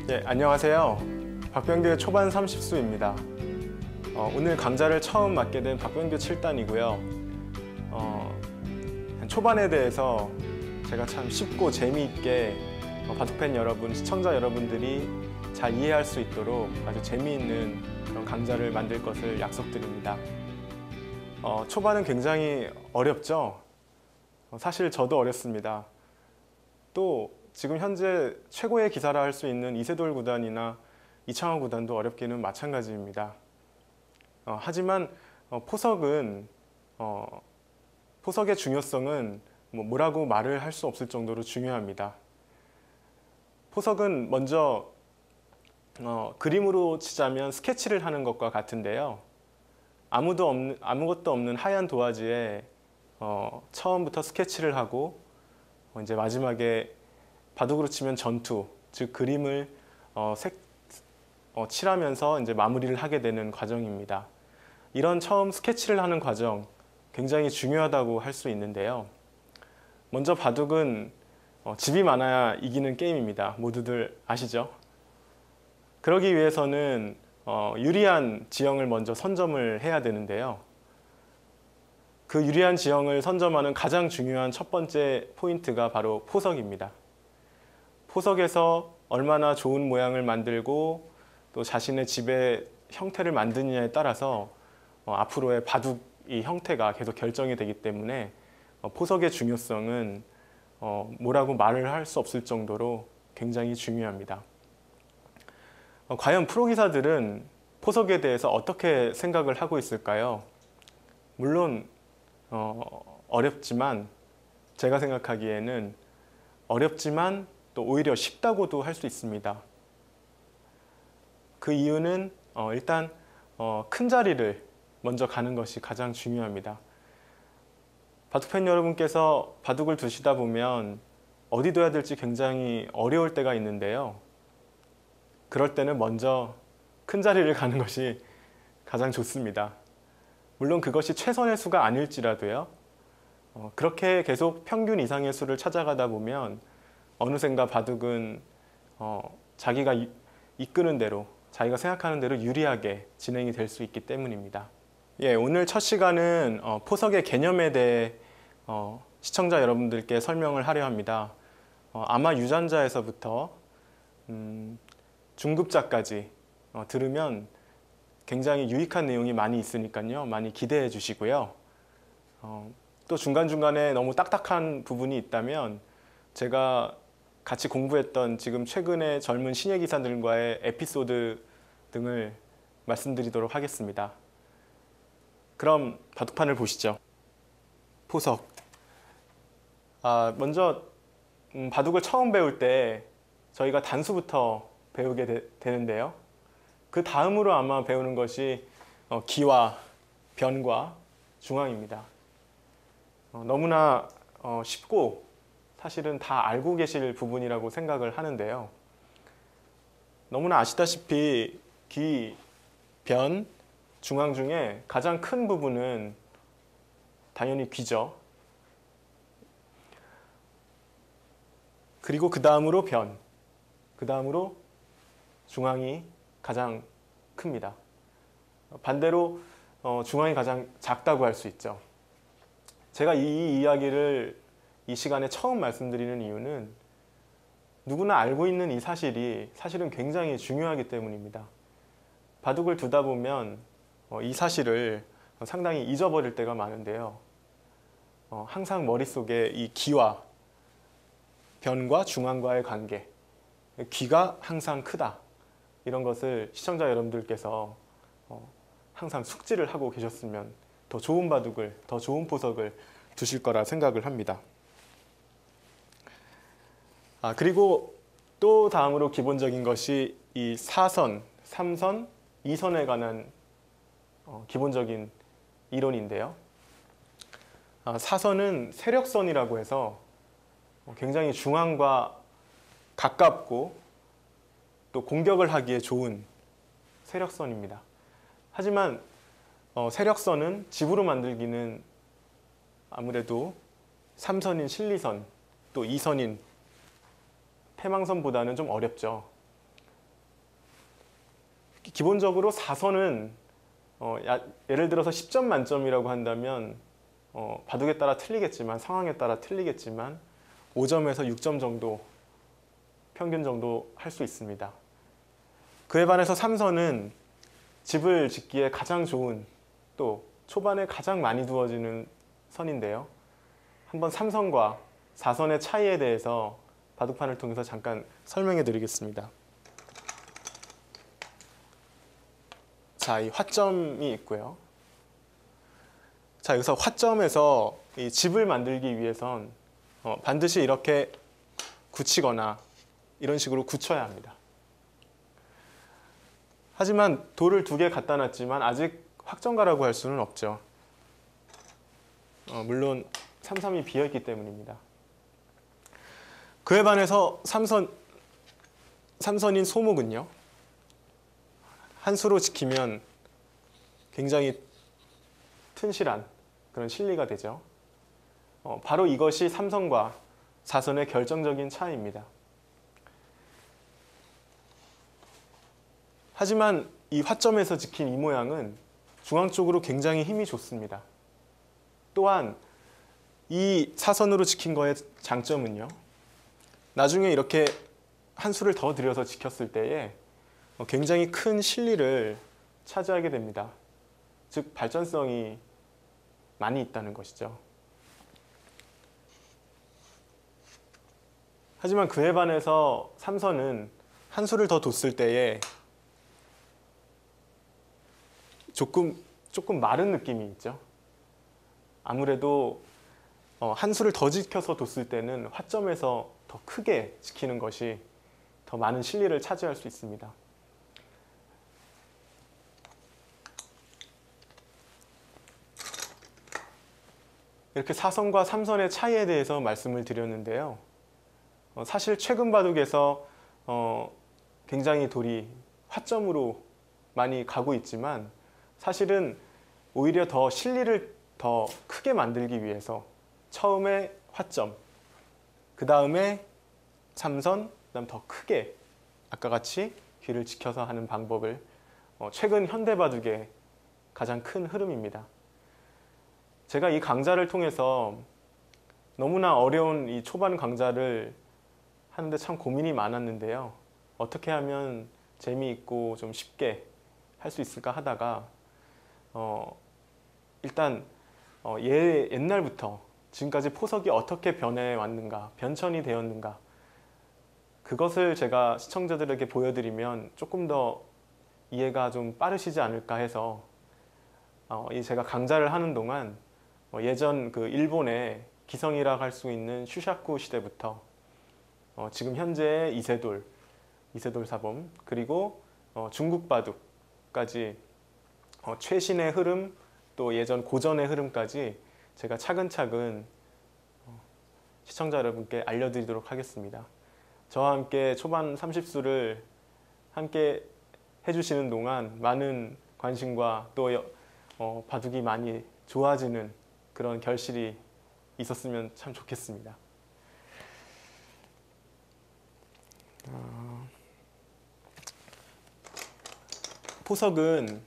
안녕하세요. 박병규의 초반 30수입니다. 오늘 강좌를 처음 맡게 된 박병규 7단이고요. 초반에 대해서 제가 참 쉽고 재미있게 바둑팬 여러분, 시청자 여러분들이 잘 이해할 수 있도록 아주 재미있는 그런 강좌를 만들 것을 약속드립니다. 초반은 굉장히 어렵죠? 사실 저도 어렵습니다. 또 지금 현재 최고의 기사라 할 수 있는 이세돌 구단이나 이창호 구단도 어렵기는 마찬가지입니다. 하지만 포석의 중요성은 뭐라고 말을 할 수 없을 정도로 중요합니다. 포석은 먼저 그림으로 치자면 스케치를 하는 것과 같은데요. 아무것도 없는 하얀 도화지에 처음부터 스케치를 하고 이제 마지막에 바둑으로 치면 전투, 즉 그림을 칠하면서 이제 마무리를 하게 되는 과정입니다. 이런 처음 스케치를 하는 과정 굉장히 중요하다고 할 수 있는데요. 먼저 바둑은 집이 많아야 이기는 게임입니다. 모두들 아시죠? 그러기 위해서는 유리한 지형을 먼저 선점을 해야 되는데요. 그 유리한 지형을 선점하는 가장 중요한 첫 번째 포인트가 바로 포석입니다. 포석에서 얼마나 좋은 모양을 만들고 또 자신의 집의 형태를 만드느냐에 따라서 앞으로의 바둑의 형태가 계속 결정이 되기 때문에 포석의 중요성은 뭐라고 말을 할 수 없을 정도로 굉장히 중요합니다. 과연 프로기사들은 포석에 대해서 어떻게 생각을 하고 있을까요? 물론 어렵지만 제가 생각하기에는 어렵지만 또 오히려 쉽다고도 할 수 있습니다. 그 이유는 일단 큰 자리를 먼저 가는 것이 가장 중요합니다. 바둑팬 여러분께서 바둑을 두시다 보면 어디 둬야 될지 굉장히 어려울 때가 있는데요. 그럴 때는 먼저 큰 자리를 가는 것이 가장 좋습니다. 물론 그것이 최선의 수가 아닐지라도요. 그렇게 계속 평균 이상의 수를 찾아가다 보면 어느샌가 바둑은 자기가 이끄는 대로, 자기가 생각하는 대로 유리하게 진행이 될 수 있기 때문입니다. 오늘 첫 시간은 포석의 개념에 대해 시청자 여러분들께 설명을 하려 합니다. 아마 유전자에서부터 중급자까지 들으면 굉장히 유익한 내용이 많이 있으니까요. 많이 기대해 주시고요. 또 중간중간에 너무 딱딱한 부분이 있다면 제가 같이 공부했던 지금 최근의 젊은 신예 기사들과의 에피소드 등을 말씀드리도록 하겠습니다. 그럼 바둑판을 보시죠. 포석. 먼저 바둑을 처음 배울 때 저희가 단수부터 배우게 되는데요. 그 다음으로 아마 배우는 것이 기와 변과 중앙입니다. 너무나 쉽고 사실은 다 알고 계실 부분이라고 생각을 하는데요. 너무나 아시다시피 기, 변, 중앙 중에 가장 큰 부분은 당연히 귀죠. 그리고 그 다음으로 변, 그 다음으로 중앙이 가장 큽니다. 반대로 중앙이 가장 작다고 할 수 있죠. 제가 이 이야기를 이 시간에 처음 말씀드리는 이유는 누구나 알고 있는 이 사실이 사실은 굉장히 중요하기 때문입니다. 바둑을 두다 보면 이 사실을 상당히 잊어버릴 때가 많은데요. 항상 머릿속에 이 기와 변과 중앙과의 관계, 귀가 항상 크다, 이런 것을 시청자 여러분들께서 항상 숙지를 하고 계셨으면 더 좋은 바둑을, 더 좋은 포석을 두실 거라 생각을 합니다. 그리고 또 다음으로 기본적인 것이 이 4선, 3선, 2선에 관한 기본적인 이론인데요. 4선은 세력선이라고 해서 굉장히 중앙과 가깝고 또 공격을 하기에 좋은 세력선입니다. 하지만 세력선은 집으로 만들기는 아무래도 3선인 실리선, 또 2선인 태망선보다는 좀 어렵죠. 기본적으로 사선은 예를 들어서 10점 만점이라고 한다면 바둑에 따라 틀리겠지만, 상황에 따라 틀리겠지만 5점에서 6점 정도 평균 정도 할 수 있습니다. 그에 반해서 삼선은 집을 짓기에 가장 좋은, 또 초반에 가장 많이 두어지는 선인데요. 한번 삼선과 사선의 차이에 대해서 바둑판을 통해서 잠깐 설명해 드리겠습니다. 자, 이 화점이 있고요. 자, 여기서 화점에서 이 집을 만들기 위해선 반드시 이렇게 굳히거나 이런 식으로 굳혀야 합니다. 하지만 돌을 2개 갖다 놨지만 아직 확정가라고 할 수는 없죠. 물론 삼삼이 비어있기 때문입니다. 그에 반해서 삼선인 소목은요, 한 수로 지키면 굉장히 튼실한 그런 실리가 되죠. 바로 이것이 삼선과 사선의 결정적인 차이입니다. 하지만 이 화점에서 지킨 이 모양은 중앙 쪽으로 굉장히 힘이 좋습니다. 또한 이 사선으로 지킨 거의 장점은요, 나중에 이렇게 한 수를 더 들여서 지켰을 때에 굉장히 큰 실리를 차지하게 됩니다. 즉 발전성이 많이 있다는 것이죠. 하지만 그에 반해서 삼선은 한 수를 더 뒀을 때에 조금 마른 느낌이 있죠. 아무래도 한 수를 더 지켜서 뒀을 때는 화점에서 더 크게 지키는 것이 더 많은 실리를 차지할 수 있습니다. 이렇게 사선과 삼선의 차이에 대해서 말씀을 드렸는데요. 사실 최근 바둑에서 굉장히 돌이 화점으로 많이 가고 있지만, 사실은 오히려 더 실리를 더 크게 만들기 위해서 처음에 화점, 그 다음에 삼선, 그 다음 더 크게 아까 같이 귀를 지켜서 하는 방법을 최근 현대 바둑의 가장 큰 흐름입니다. 제가 이 강좌를 통해서 너무나 어려운 이 초반 강좌를 하는데 참 고민이 많았는데요. 어떻게 하면 재미있고 좀 쉽게 할 수 있을까 하다가 일단 옛날부터 지금까지 포석이 어떻게 변해왔는가, 변천이 되었는가, 그것을 제가 시청자들에게 보여드리면 조금 더 이해가 좀 빠르시지 않을까 해서 제가 강좌를 하는 동안 예전 그 일본의 기성이라고 할 수 있는 슈샤쿠 시대부터 지금 현재의 이세돌 사범, 그리고 중국 바둑까지 최신의 흐름, 또 예전 고전의 흐름까지 제가 차근차근 시청자 여러분께 알려드리도록 하겠습니다. 저와 함께 초반 30수를 함께 해주시는 동안 많은 관심과 또 바둑이 많이 좋아지는 그런 결실이 있었으면 참 좋겠습니다. 포석은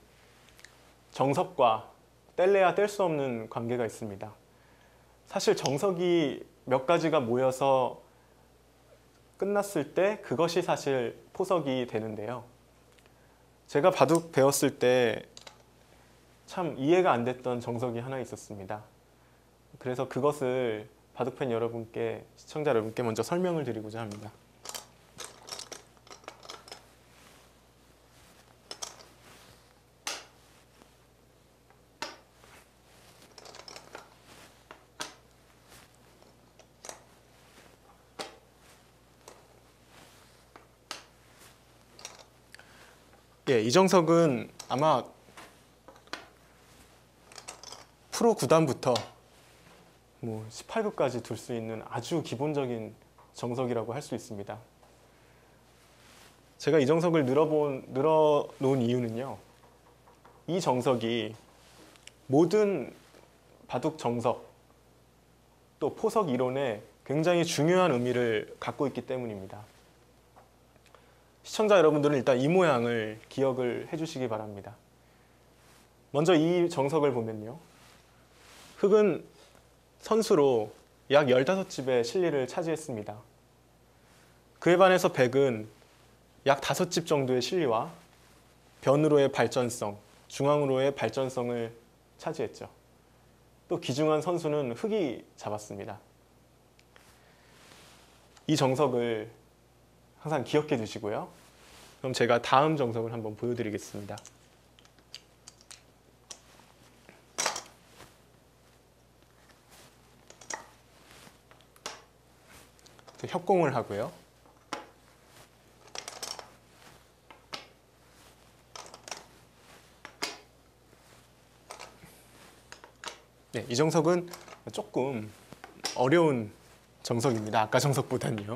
정석과 뗄래야 뗄 수 없는 관계가 있습니다. 사실 정석이 몇 가지가 모여서 끝났을 때 그것이 사실 포석이 되는데요. 제가 바둑 배웠을 때 참 이해가 안 됐던 정석이 하나 있었습니다. 그래서 그것을 바둑팬 여러분께, 시청자 여러분께 먼저 설명을 드리고자 합니다. 예, 이 정석은 아마 프로 구단부터 18급까지 둘 수 있는 아주 기본적인 정석이라고 할 수 있습니다. 제가 이 정석을 늘어놓은 이유는요, 이 정석이 모든 바둑 정석 또 포석 이론에 굉장히 중요한 의미를 갖고 있기 때문입니다. 시청자 여러분들은 일단 이 모양을 기억을 해주시기 바랍니다. 먼저 이 정석을 보면요. 흑은 선수로 약 15집의 실리를 차지했습니다. 그에 반해서 백은 약 5집 정도의 실리와 변으로의 발전성, 중앙으로의 발전성을 차지했죠. 또 귀중한 선수는 흑이 잡았습니다. 이 정석을 항상 기억해 두시고요. 그럼 제가 다음 정석을 한번 보여드리겠습니다. 협공을 하고요. 네, 이 정석은 조금 어려운 정석입니다. 아까 정석보다는요.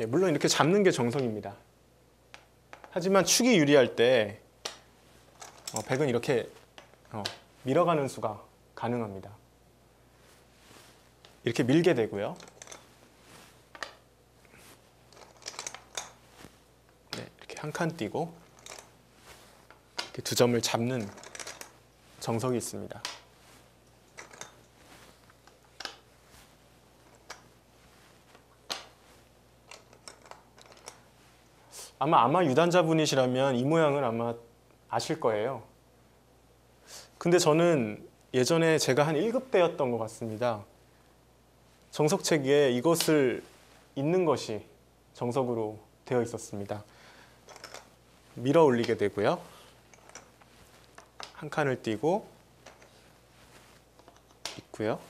예, 물론 이렇게 잡는 게 정석입니다. 하지만 축이 유리할 때 백은 이렇게 밀어가는 수가 가능합니다. 이렇게 밀게 되고요. 네, 이렇게 한 칸 띄고 이렇게 두 점을 잡는 정석이 있습니다. 아마 유단자분이시라면 이 모양을 아마 아실 거예요. 근데 저는 예전에 제가 한 1급 때였던 것 같습니다. 정석책에 이것을 읽는 것이 정석으로 되어 있었습니다. 밀어 올리게 되고요. 한 칸을 띄고 있고요.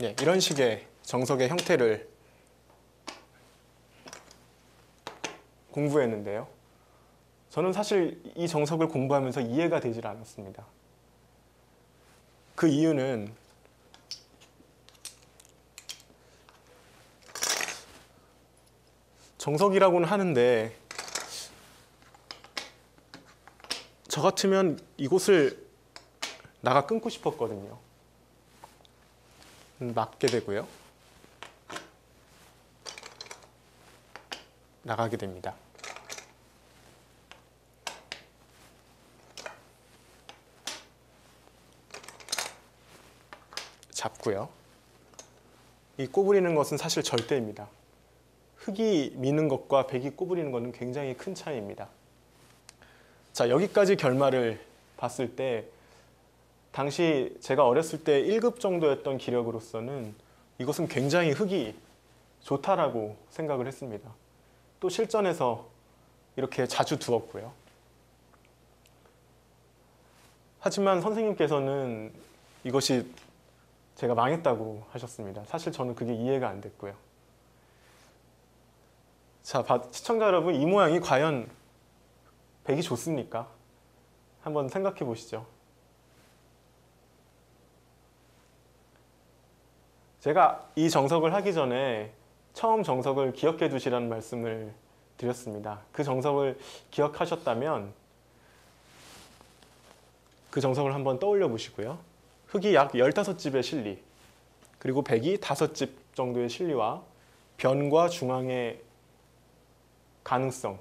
네, 이런 식의 정석의 형태를 공부했는데요. 저는 사실 이 정석을 공부하면서 이해가 되질 않았습니다. 그 이유는 정석이라고는 하는데 저 같으면 이곳을 나가 끊고 싶었거든요. 맞게 되고요. 나가게 됩니다. 잡고요. 이 꼬부리는 것은 사실 절대입니다. 흑이 미는 것과 백이 꼬부리는 것은 굉장히 큰 차이입니다. 자, 여기까지 결말을 봤을 때 당시 제가 어렸을 때 1급 정도였던 기력으로서는 이것은 굉장히 흑이 좋다라고 생각을 했습니다. 또 실전에서 이렇게 자주 두었고요. 하지만 선생님께서는 이것이 제가 망했다고 하셨습니다. 사실 저는 그게 이해가 안 됐고요. 자, 시청자 여러분, 이 모양이 과연 백이 좋습니까? 한번 생각해 보시죠. 제가 이 정석을 하기 전에 처음 정석을 기억해 두시라는 말씀을 드렸습니다. 그 정석을 기억하셨다면 그 정석을 한번 떠올려 보시고요. 흑이 약 15집의 실리, 그리고 백이 5집 정도의 실리와 변과 중앙의 가능성을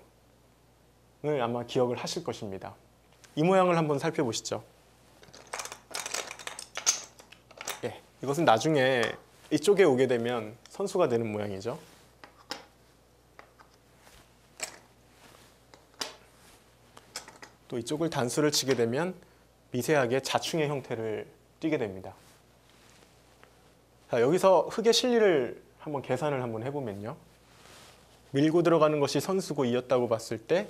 아마 기억을 하실 것입니다. 이 모양을 한번 살펴보시죠. 예, 이것은 나중에 이쪽에 오게 되면 선수가 되는 모양이죠. 또 이쪽을 단수를 치게 되면 미세하게 자충의 형태를 띠게 됩니다. 자, 여기서 흑의 실리를 한번 계산을 한번 해보면요. 밀고 들어가는 것이 선수고 이었다고 봤을 때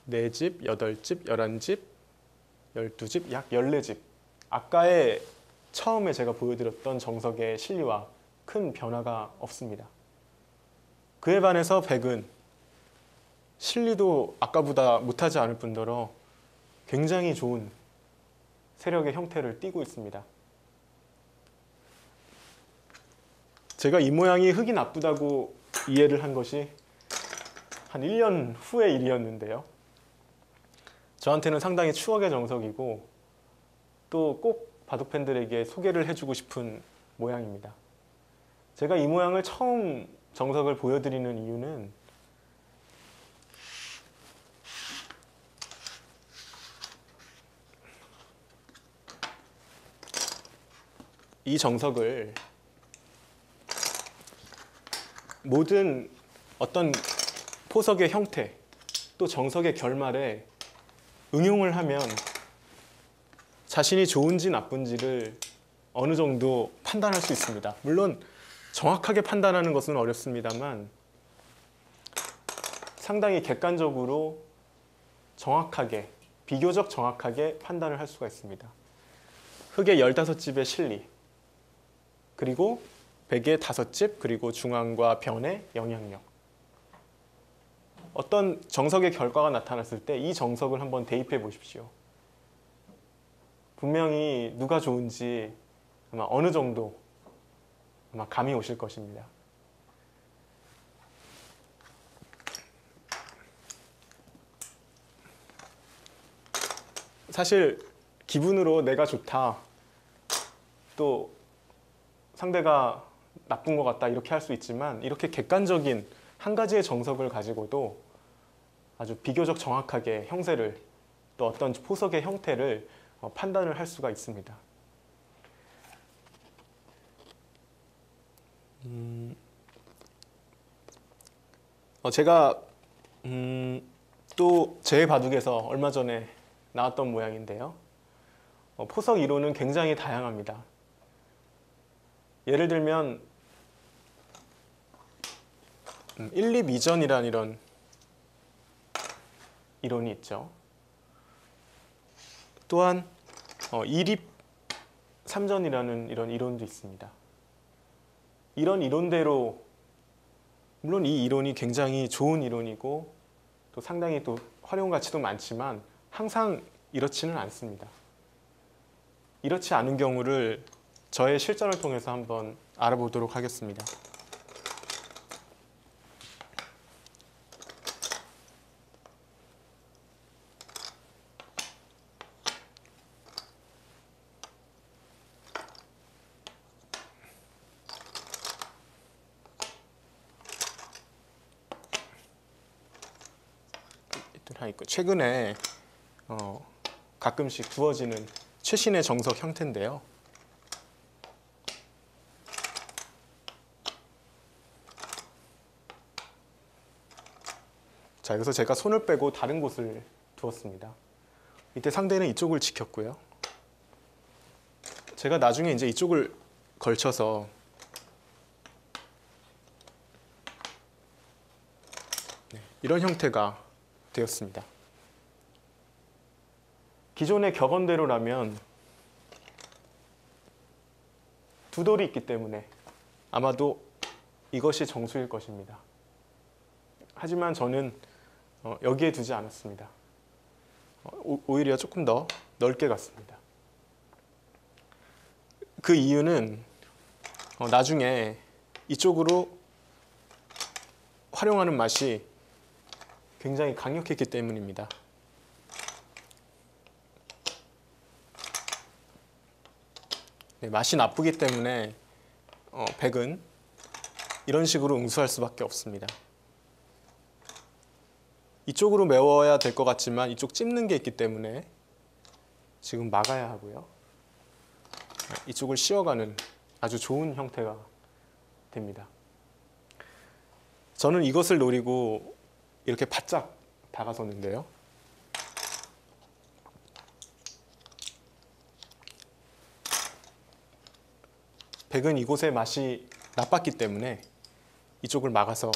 4집, 8집, 11집, 12집, 약 14집. 아까의 처음에 제가 보여드렸던 정석의 실리와 큰 변화가 없습니다. 그에 반해서 백은 실리도 아까보다 못하지 않을 뿐더러 굉장히 좋은 세력의 형태를 띠고 있습니다. 제가 이 모양이 흙이 나쁘다고 이해를 한 것이 한 1년 후의 일이었는데요. 저한테는 상당히 추억의 정석이고 또 꼭 바둑 팬들에게 소개를 해주고 싶은 모양입니다. 제가 이 모양을 처음 정석을 보여드리는 이유는 이 정석을 모든 어떤 포석의 형태 또 정석의 결말에 응용을 하면 자신이 좋은지 나쁜지를 어느 정도 판단할 수 있습니다. 물론 정확하게 판단하는 것은 어렵습니다만 상당히 객관적으로 정확하게, 비교적 정확하게 판단을 할 수가 있습니다. 흙의 15집의 실리, 그리고 백의 5집, 그리고 중앙과 변의 영향력. 어떤 정석의 결과가 나타났을 때 이 정석을 한번 대입해 보십시오. 분명히 누가 좋은지 아마 어느 정도 아마 감이 오실 것입니다. 사실 기분으로 내가 좋다, 또 상대가 나쁜 것 같다 이렇게 할 수 있지만 이렇게 객관적인 한 가지의 정석을 가지고도 아주 비교적 정확하게 형세를 또 어떤 포석의 형태를 판단을 할 수가 있습니다. 제가 또 제 바둑에서 얼마 전에 나왔던 모양인데요. 포석 이론은 굉장히 다양합니다. 예를 들면 1, 2, 미전이란 이런 이론이 있죠. 또한 2립 3전이라는 이런 이론도 있습니다. 이런 이론대로 물론 이 이론이 굉장히 좋은 이론이고 또 상당히 또 활용 가치도 많지만 항상 이렇지는 않습니다. 이렇지 않은 경우를 저의 실전을 통해서 한번 알아보도록 하겠습니다. 최근에 가끔씩 두어지는 최신의 정석 형태인데요. 자, 여기서 제가 손을 빼고 다른 곳을 두었습니다. 이때 상대는 이쪽을 지켰고요. 제가 나중에 이제 이쪽을 걸쳐서 이런 형태가 되었습니다. 기존의 격언대로라면 두 돌이 있기 때문에 아마도 이것이 정수일 것입니다. 하지만 저는 여기에 두지 않았습니다. 오히려 조금 더 넓게 갔습니다. 그 이유는 나중에 이쪽으로 활용하는 맛이 굉장히 강력했기 때문입니다. 네, 맛이 나쁘기 때문에 백은 이런 식으로 응수할 수밖에 없습니다. 이쪽으로 메워야 될 것 같지만 이쪽 찝는 게 있기 때문에 지금 막아야 하고요. 이쪽을 씌워가는 아주 좋은 형태가 됩니다. 저는 이것을 노리고 이렇게 바짝 다가섰는데요. 백은 이곳의 맛이 나빴기 때문에 이쪽을 막아서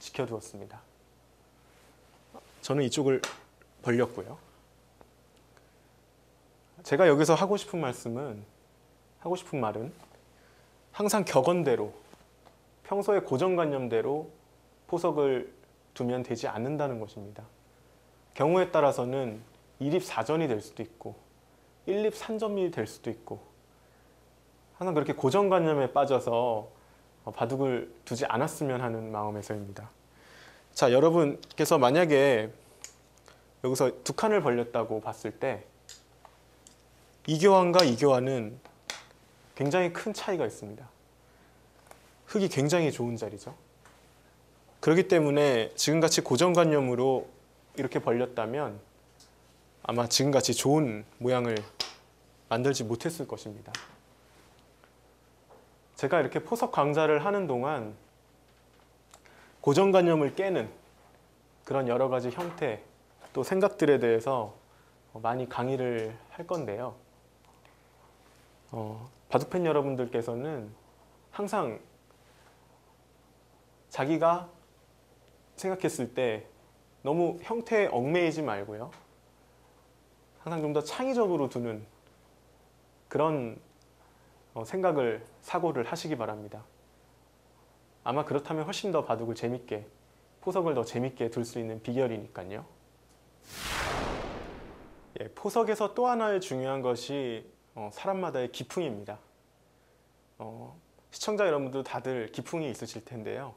지켜두었습니다. 저는 이쪽을 벌렸고요. 제가 여기서 하고 싶은 말은 항상 격언대로, 평소의 고정관념대로 포석을 두면 되지 않는다는 것입니다. 경우에 따라서는 2립4전이 될 수도 있고 1립3전이 될 수도 있고 항상 그렇게 고정관념에 빠져서 바둑을 두지 않았으면 하는 마음에서입니다. 자, 여러분께서 만약에 여기서 두 칸을 벌렸다고 봤을 때 이 교환과 이 교환은 굉장히 큰 차이가 있습니다. 흙이 굉장히 좋은 자리죠. 그렇기 때문에 지금같이 고정관념으로 이렇게 벌렸다면 아마 지금같이 좋은 모양을 만들지 못했을 것입니다. 제가 이렇게 포석 강좌를 하는 동안 고정관념을 깨는 그런 여러 가지 형태 또 생각들에 대해서 많이 강의를 할 건데요. 바둑팬 여러분들께서는 항상 자기가 생각했을 때 너무 형태에 얽매이지 말고요. 항상 좀 더 창의적으로 두는 그런 생각을, 사고를 하시기 바랍니다. 아마 그렇다면 훨씬 더 바둑을 재밌게, 포석을 더 재밌게 둘 수 있는 비결이니까요. 예, 포석에서 또 하나의 중요한 것이 사람마다의 기풍입니다. 시청자 여러분도 다들 기풍이 있으실 텐데요.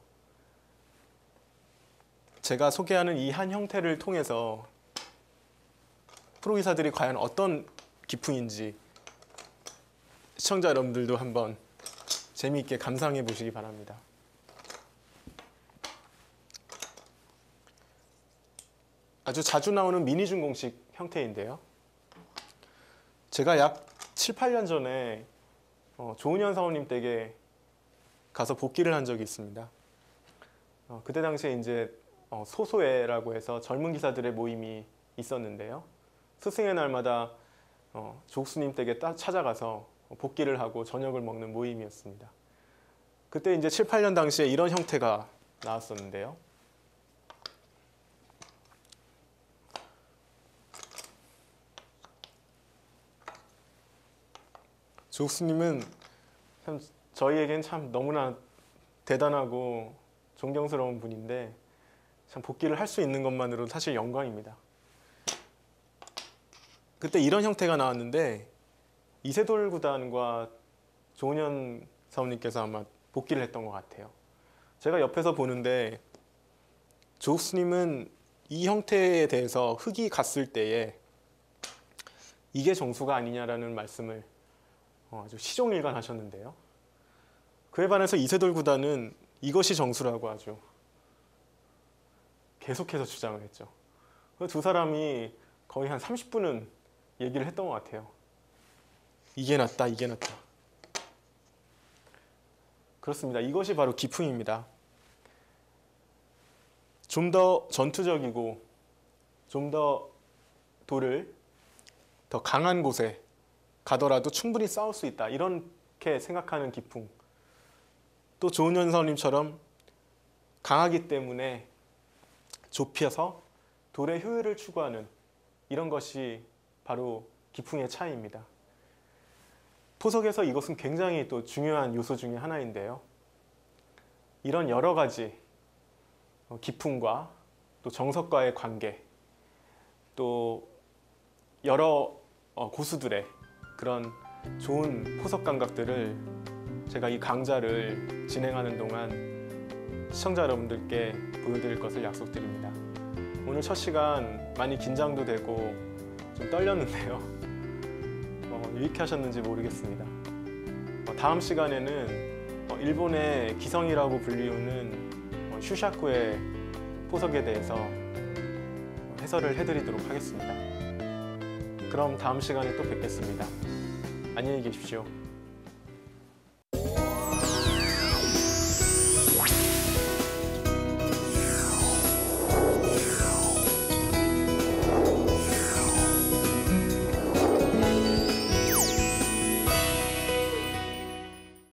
제가 소개하는 이 한 형태를 통해서 프로기사들이 과연 어떤 기풍인지 시청자 여러분들도 한번 재미있게 감상해 보시기 바랍니다. 아주 자주 나오는 미니준 공식 형태인데요. 제가 약 7, 8년 전에 조은현 사원님 댁에 가서 복기를 한 적이 있습니다. 그때 당시에 이제 소소회라고 해서 젊은 기사들의 모임이 있었는데요. 스승의 날마다 조국수님 댁에 찾아가서 복기를 하고 저녁을 먹는 모임이었습니다. 그때 이제 7, 8년 당시에 이런 형태가 나왔었는데요. 조국수님은 참 저희에겐 참 너무나 대단하고 존경스러운 분인데 참 복기를 할 수 있는 것만으로도 사실 영광입니다. 그때 이런 형태가 나왔는데 이세돌 구단과 조은현 사원님께서 아마 복기를 했던 것 같아요. 제가 옆에서 보는데 조국수님은 이 형태에 대해서 흙이 갔을 때에 이게 정수가 아니냐라는 말씀을 아주 시종일관 하셨는데요. 그에 반해서 이세돌 구단은 이것이 정수라고 아주 계속해서 주장을 했죠. 두 사람이 거의 한 30분은 얘기를 했던 것 같아요. 이게 낫다, 이게 낫다. 그렇습니다. 이것이 바로 기풍입니다. 좀 더 전투적이고 좀 더 돌을 더 강한 곳에 가더라도 충분히 싸울 수 있다. 이렇게 생각하는 기풍. 또 조은현 사원님처럼 강하기 때문에 좁혀서 돌의 효율을 추구하는 이런 것이 바로 기풍의 차이입니다. 포석에서 이것은 굉장히 또 중요한 요소 중에 하나인데요. 이런 여러 가지 기풍과 또 정석과의 관계, 또 여러 고수들의 그런 좋은 포석 감각들을 제가 이 강좌를 진행하는 동안 시청자 여러분들께 보여드릴 것을 약속드립니다. 오늘 첫 시간 많이 긴장도 되고 좀 떨렸는데요. 유익해 하셨는지 모르겠습니다. 다음 시간에는 일본의 기성이라고 불리우는 슈샤쿠의 포석에 대해서 해설을 해드리도록 하겠습니다. 그럼 다음 시간에 또 뵙겠습니다. 안녕히 계십시오.